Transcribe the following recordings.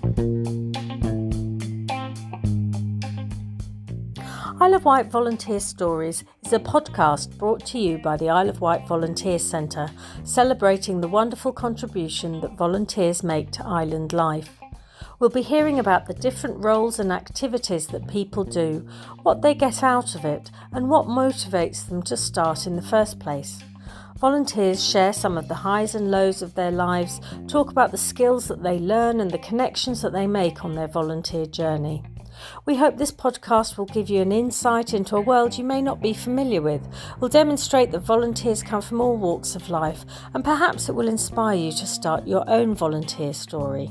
Isle of Wight Volunteer Stories is a podcast brought to you by the Isle of Wight Volunteer Centre, celebrating the wonderful contribution that volunteers make to island life. We'll be hearing about the different roles and activities that people do, what they get out of it, and what motivates them to start in the first place. Volunteers share some of the highs and lows of their lives, talk about the skills that they learn and the connections that they make on their volunteer journey. We hope this podcast will give you an insight into a world you may not be familiar with, will demonstrate that volunteers come from all walks of life, and perhaps it will inspire you to start your own volunteer story.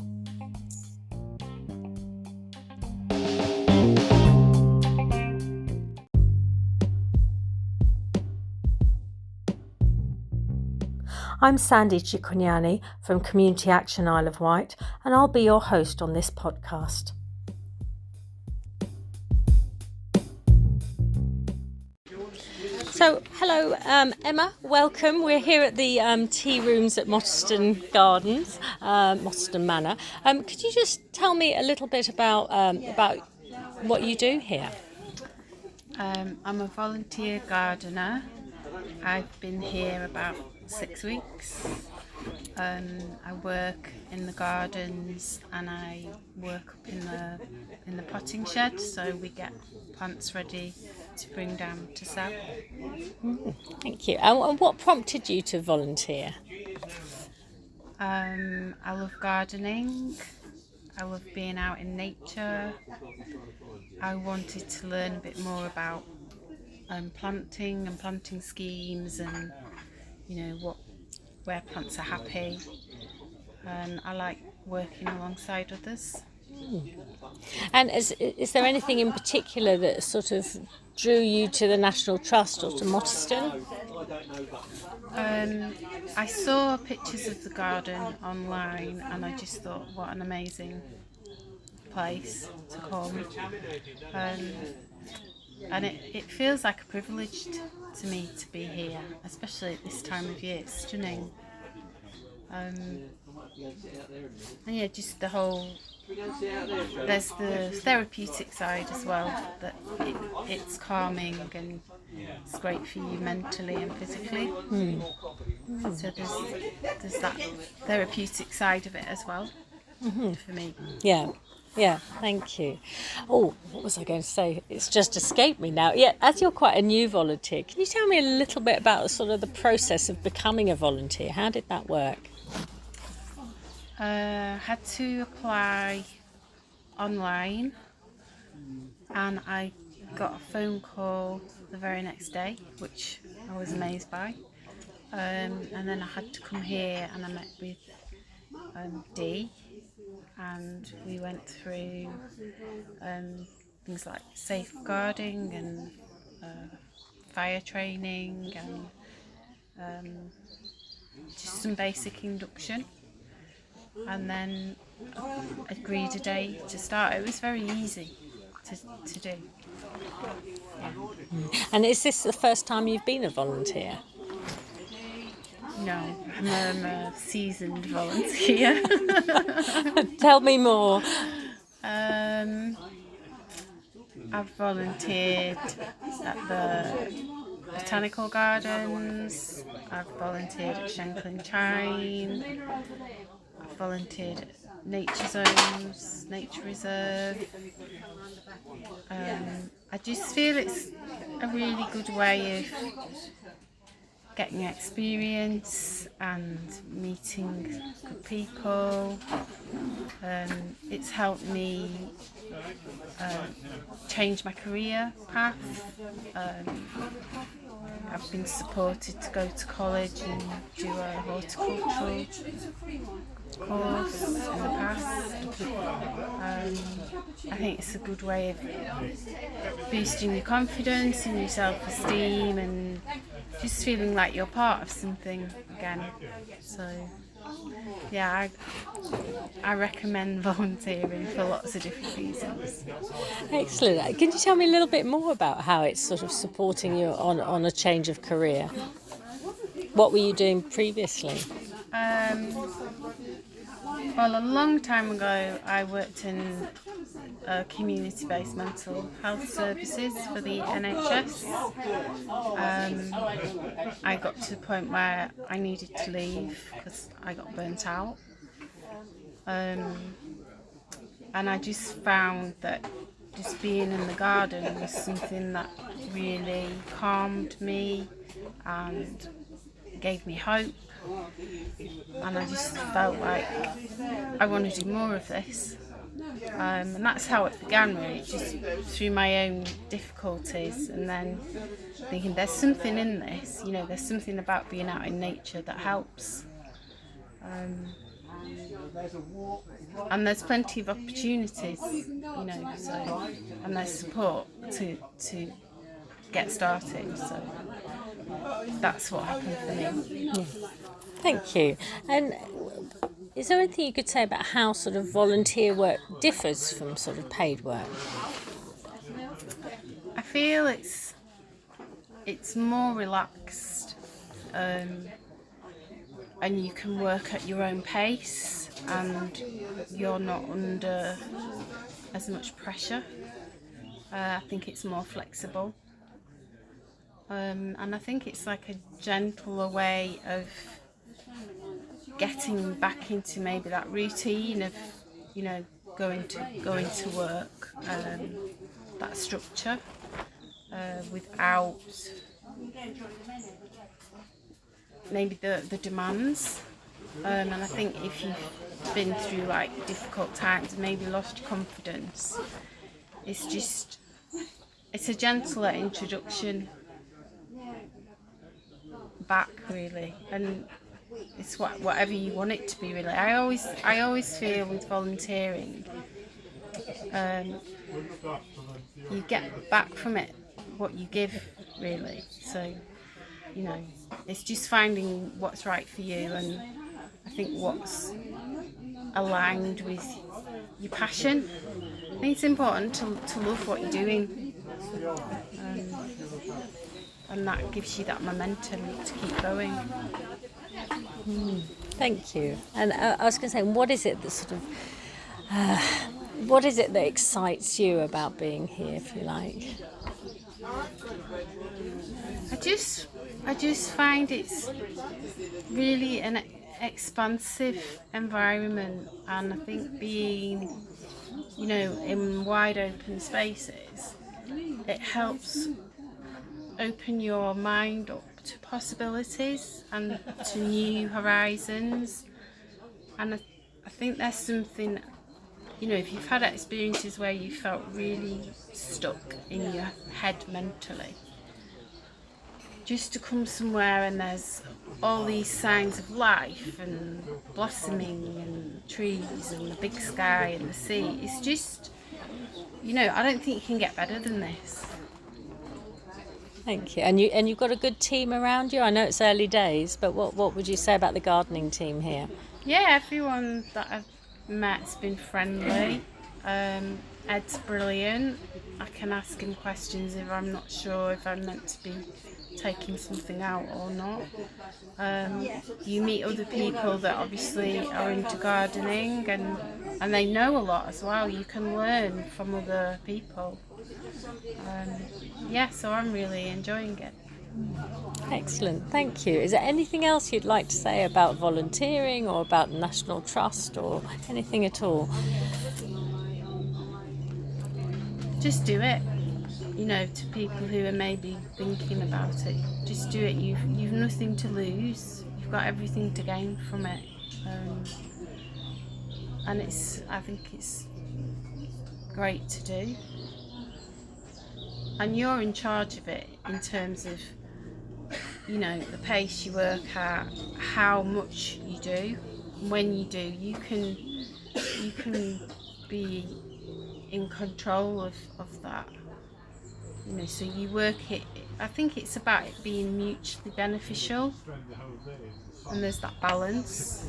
I'm Sandy Cicognani from Community Action Isle of Wight, and I'll be your host on this podcast. So, hello Emma, welcome. We're here at the tea rooms at Mottistone Gardens, Mottistone Manor. Could you just tell me a little bit about what you do here? I'm a volunteer gardener. I've been here about 6 weeks. I work in the gardens and I work up in the potting shed, so we get plants ready to bring down to sell. Thank you. And what prompted you to volunteer? I love gardening. I love being out in nature. I wanted to learn a bit more about planting and planting schemes, and where plants are happy, and I like working alongside others. And is there anything in particular that sort of drew you to the National Trust or to Mottistone? I saw pictures of the garden online and I just thought, what an amazing place to come. And it feels like a privilege to me to be here, especially at this time of year. It's stunning. And yeah, just the whole, there's the therapeutic side as well, that it's calming and it's great for you mentally and physically. So there's that therapeutic side of it as well, for me. Yeah, thank you. Oh, what was I going to say? It's just escaped me now. Yeah, as you're quite a new volunteer, can you tell me a little bit about sort of the process of becoming a volunteer? How did that work? Had to apply online, and I got a phone call the very next day, which I was amazed by. And then I had to come here and I met with Dee, and we went through things like safeguarding and fire training and just some basic induction, and then agreed a day to start. It was very easy to do. Yeah. And is this the first time you've been a volunteer? No, I'm a seasoned volunteer. Tell me more. I've volunteered at the Botanical Gardens, I've volunteered at Shanklin Chine, I've volunteered at Nature Zones, Nature Reserve. I just feel it's a really good way of getting experience and meeting good people. It's helped me change my career path. I've been supported to go to college and do a horticultural course in the past. I think it's a good way of boosting your confidence and your self-esteem and just feeling like you're part of something again. So yeah, I recommend volunteering for lots of different reasons. Excellent. Can you tell me a little bit more about how it's sort of supporting you on a change of career? What were you doing previously? Well, a long time ago, I worked in community-based mental health services for the NHS. I got to the point where I needed to leave because I got burnt out. And I just found that just being in the garden was something that really calmed me and gave me hope. And I just felt like I want to do more of this. And that's how it began, really, just through my own difficulties, and then thinking there's something in this, there's something about being out in nature that helps. And there's plenty of opportunities, and there's support to get started, so that's what happened for me. Yeah. Thank you. And is there anything you could say about how sort of volunteer work differs from sort of paid work? I feel it's more relaxed, and you can work at your own pace, and you're not under as much pressure. I think it's more flexible, and I think it's like a gentler way of getting back into maybe that routine of going to work, that structure, without maybe the demands, and I think if you've been through like difficult times, maybe lost your confidence, it's a gentler introduction back, really, and it's whatever you want it to be, really. I always feel with volunteering, you get back from it what you give, really. So it's just finding what's right for you, and I think what's aligned with your passion. I think it's important to love what you're doing, and that gives you that momentum to keep going. Thank you. And I was going to say, what is it that excites you about being here, if you like? I just find it's really an expansive environment, and I think being, in wide open spaces, it helps open your mind up to possibilities and to new horizons. And I think there's something, if you've had experiences where you felt really stuck in your head mentally, just to come somewhere and there's all these signs of life and blossoming and trees and the big sky and the sea, it's just, I don't think you can get better than this. Thank you. And you've got a good team around you? I know it's early days, but what would you say about the gardening team here? Yeah, everyone that I've met's been friendly. Ed's brilliant. I can ask him questions if I'm not sure if I'm meant to be taking something out or not. You meet other people that obviously are into gardening, and they know a lot as well. You can learn from other people. So I'm really enjoying it. Excellent, thank you. Is there anything else you'd like to say about volunteering or about National Trust or anything at all? Just do it. To people who are maybe thinking about it, just do it. You've nothing to lose. You've got everything to gain from it. And I think it's great to do. And you're in charge of it in terms of, the pace you work at, how much you do. When you do, you can be in control of that. So you work it. I think it's about it being mutually beneficial, and there's that balance.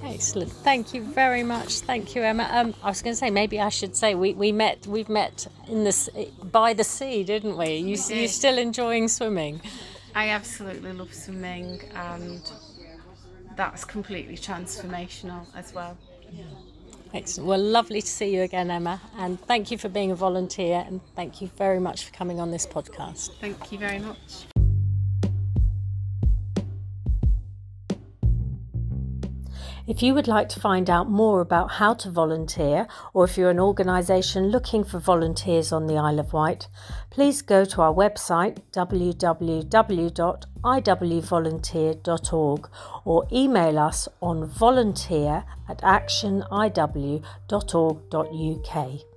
Excellent. Thank you very much. Thank you, Emma. I was going to say, maybe I should say we've met in by the sea, didn't we? You're still enjoying swimming? I absolutely love swimming, and that's completely transformational as well. Excellent. Well, lovely to see you again, Emma, and thank you for being a volunteer, and thank you very much for coming on this podcast. Thank you very much. If you would like to find out more about how to volunteer, or if you're an organisation looking for volunteers on the Isle of Wight, please go to our website www.iwvolunteer.org or email us on volunteer@actioniw.org.uk.